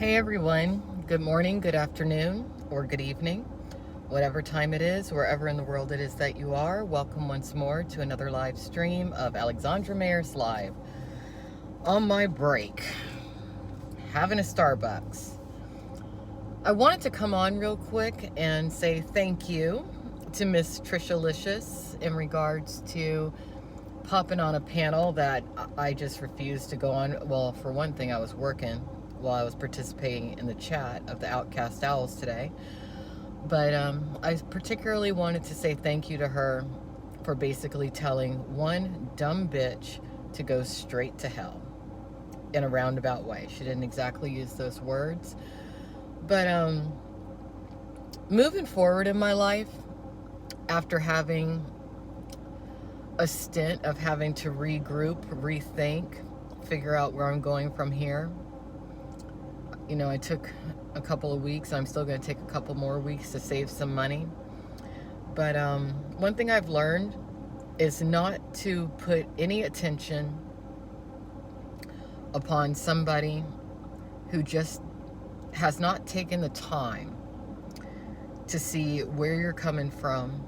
Hey everyone, good morning, good afternoon, or good evening, whatever time it is, wherever in the world it is that you are. Welcome once more to another live stream of Alexandra Mayer's Live. On my break, having a Starbucks. I wanted to come on real quick and say thank you to Miss Tricialicious in regards to popping on a panel that I just refused to go on. Well, for one thing, I was working while I was participating in the chat of the Outcast Owls today. But I particularly wanted to say thank you to her for basically telling one dumb bitch to go straight to hell in a roundabout way. She didn't exactly use those words. But moving forward in my life, after having a stint of having to regroup, rethink, figure out where I'm going from here, I took a couple of weeks. I'm still going to take a couple more weeks to save some money. But one thing I've learned is not to put any attention upon somebody who just has not taken the time to see where you're coming from,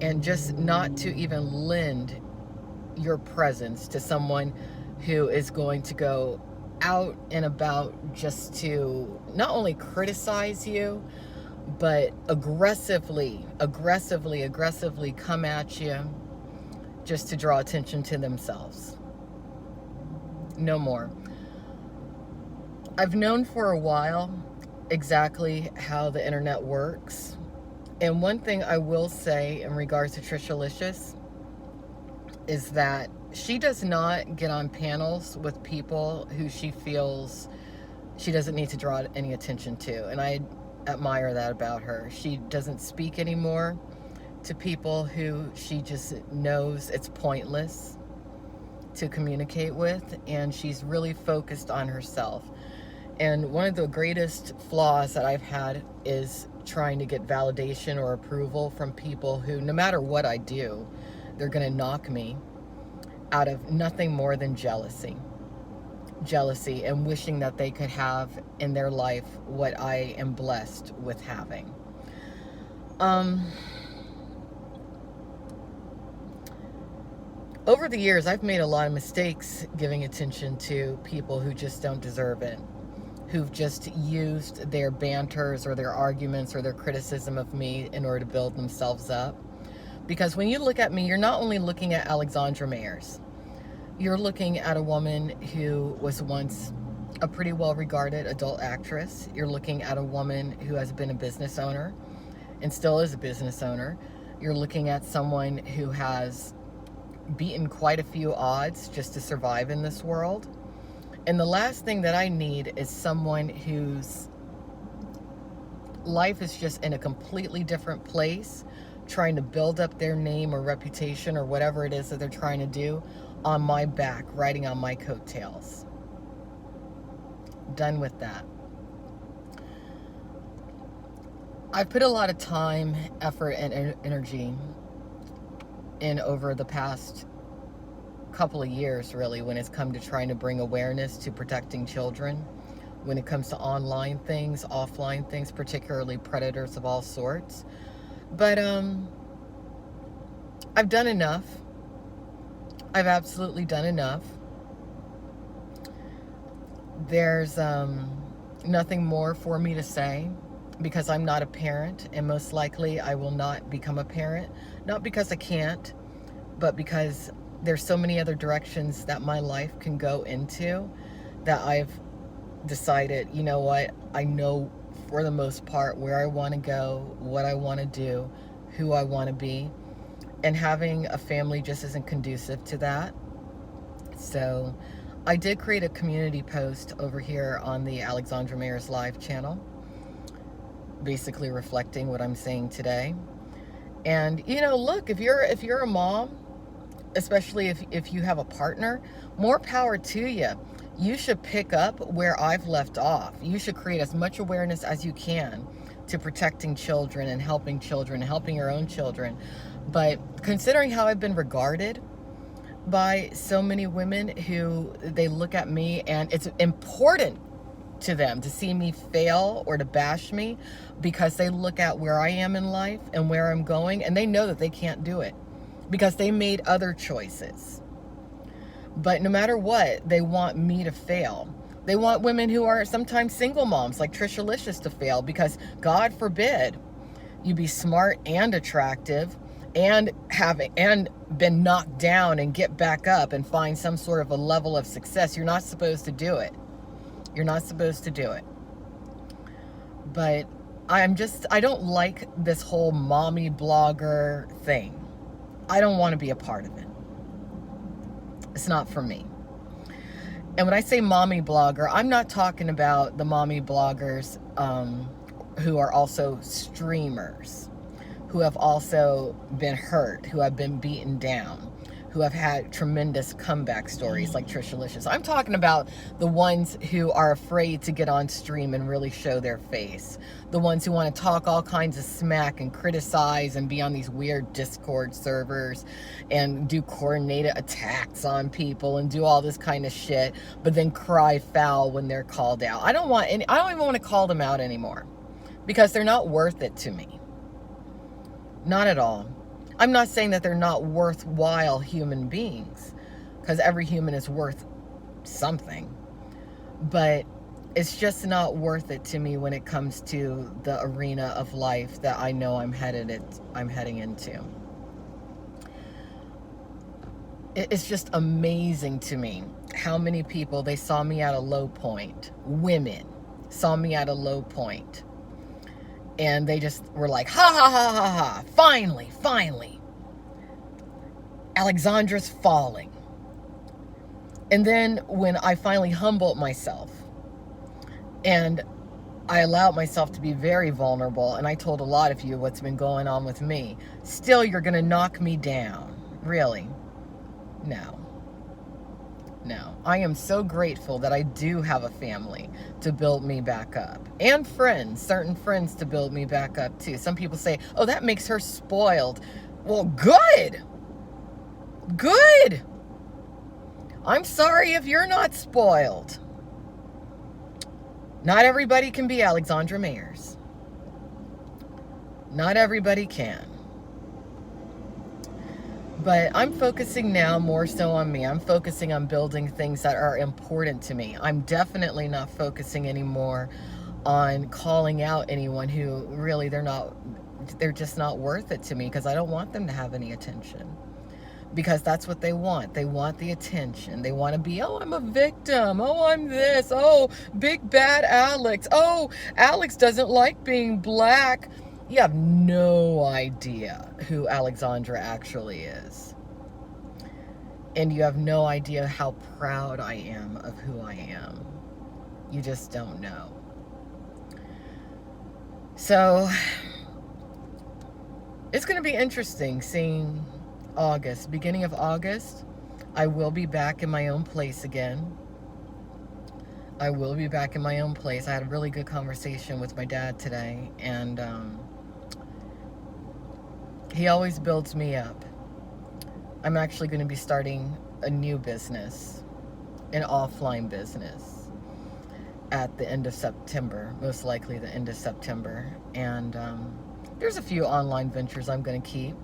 and just not to even lend your presence to someone who is going to go out and about just to not only criticize you, but aggressively come at you just to draw attention to themselves. No more. I've known for a while exactly how the internet works. And one thing I will say in regards to Tricialicious is that she does not get on panels with people who she feels she doesn't need to draw any attention to. And I admire that about her. She doesn't speak anymore to people who she just knows it's pointless to communicate with. And she's really focused on herself. And one of the greatest flaws that I've had is trying to get validation or approval from people who, no matter what I do, they're going to knock me out of nothing more than jealousy and wishing that they could have in their life what I am blessed with having. Over the years, I've made a lot of mistakes giving attention to people who just don't deserve it, who've just used their banters or their arguments or their criticism of me in order to build themselves up. Because when you look at me, you're not only looking at Alexandra Mayers, you're looking at a woman who was once a pretty well-regarded adult actress. You're looking at a woman who has been a business owner and still is a business owner. You're looking at someone who has beaten quite a few odds just to survive in this world. And the last thing that I need is someone whose life is just in a completely different place, trying to build up their name or reputation or whatever it is that they're trying to do on my back, riding on my coattails. Done with that. I've put a lot of time, effort, and energy in over the past couple of years, really, when it's come to trying to bring awareness to protecting children, when it comes to online things, offline things, particularly predators of all sorts. But I've done enough. I've absolutely done enough. There's nothing more for me to say, because I'm not a parent, and most likely I will not become a parent. Not because I can't, but because there's so many other directions that my life can go into that I've decided, you know what, I know for the most part where I want to go, what I want to do, who I want to be, and having a family just isn't conducive to that. So I did create a community post over here on the Alexandra Mayer's Live channel, basically reflecting what I'm saying today. And look, if you're a mom, especially if you have a partner, more power to you. You should pick up where I've left off. You should create as much awareness as you can to protecting children and helping your own children. But considering how I've been regarded, by so many women who they look at me, and it's important to them to see me fail or to bash me because they look at where I am in life and where I'm going, and they know that they can't do it because they made other choices. But no matter what, they want me to fail. They want women who are sometimes single moms like Tricialicious to fail because God forbid you be smart and attractive and been knocked down and get back up and find some sort of a level of success. You're not supposed to do it. You're not supposed to do it. But I don't like this whole mommy blogger thing. I don't want to be a part of it. It's not for me. And when I say mommy blogger, I'm not talking about the mommy bloggers who are also streamers, who have also been hurt, who have been beaten down, who have had tremendous comeback stories like Tricialicious. I'm talking about the ones who are afraid to get on stream and really show their face. The ones who want to talk all kinds of smack and criticize and be on these weird Discord servers and do coordinated attacks on people and do all this kind of shit, but then cry foul when they're called out. I don't even want to call them out anymore because they're not worth it to me. Not at all. I'm not saying that they're not worthwhile human beings, because every human is worth something. But it's just not worth it to me when it comes to the arena of life that I know I'm heading into. It's just amazing to me how many people, they saw me at a low point. Women saw me at a low point. And they just were like, ha, ha, ha, ha, ha. Finally. Alexandra's falling. And then when I finally humbled myself and I allowed myself to be very vulnerable, and I told a lot of you what's been going on with me, still you're going to knock me down. Really? No. I am so grateful that I do have a family to build me back up. And friends, certain friends to build me back up too. Some people say, oh, that makes her spoiled. Well, good. I'm sorry if you're not spoiled. Not everybody can be Alexandra Mayers. Not everybody can. But I'm focusing now more so on me. I'm focusing on building things that are important to me. I'm definitely not focusing anymore on calling out anyone who really they're just not worth it to me, because I don't want them to have any attention. Because that's what they want. They want the attention. They want to be, oh, I'm a victim. Oh, I'm this. Oh, big bad Alex. Oh, Alex doesn't like being black. You have no idea who Alexandra actually is. And you have no idea how proud I am of who I am. You just don't know. So, it's going to be interesting seeing August. Beginning of August, I will be back in my own place again. I will be back in my own place. I had a really good conversation with my dad today, and he always builds me up. I'm actually going to be starting a new business, an offline business, at the end of September, most likely the end of September. And there's a few online ventures I'm going to keep.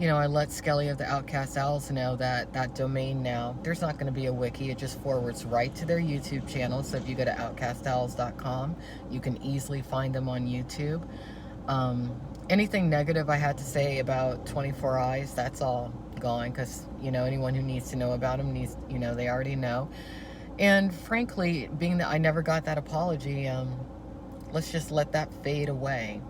You know, I let Skelly of the Outcast Owls know that that domain now, there's not going to be a wiki. It just forwards right to their YouTube channel. So if you go to outcastowls.com, you can easily find them on YouTube. Anything negative I had to say about 24 Eyes, that's all gone, because, you know, anyone who needs to know about them needs, you know, they already know. And frankly, being that I never got that apology, let's just let that fade away.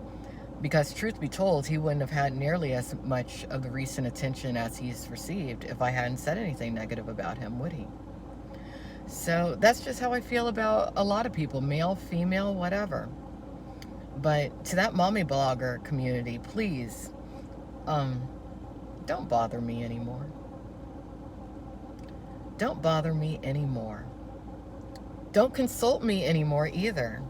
Because truth be told, he wouldn't have had nearly as much of the recent attention as he's received if I hadn't said anything negative about him, would he? So that's just how I feel about a lot of people, male, female, whatever. But to that mommy blogger community, please, don't bother me anymore. Don't bother me anymore. Don't consult me anymore either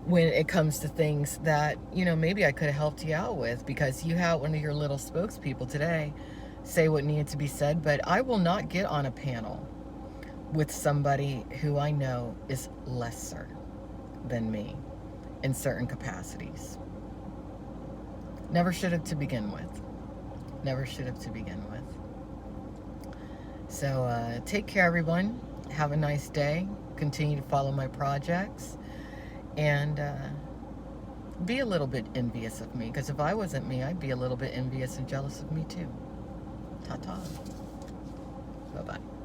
when it comes to things that, you know, maybe I could have helped you out with, because you had one of your little spokespeople today say what needed to be said, but I will not get on a panel with somebody who I know is lesser than me in certain capacities. Never should have to begin with. Never should have to begin with. So take care, everyone. Have a nice day. Continue to follow my projects. And be a little bit envious of me. Because if I wasn't me, I'd be a little bit envious and jealous of me too. Ta-ta. Bye-bye.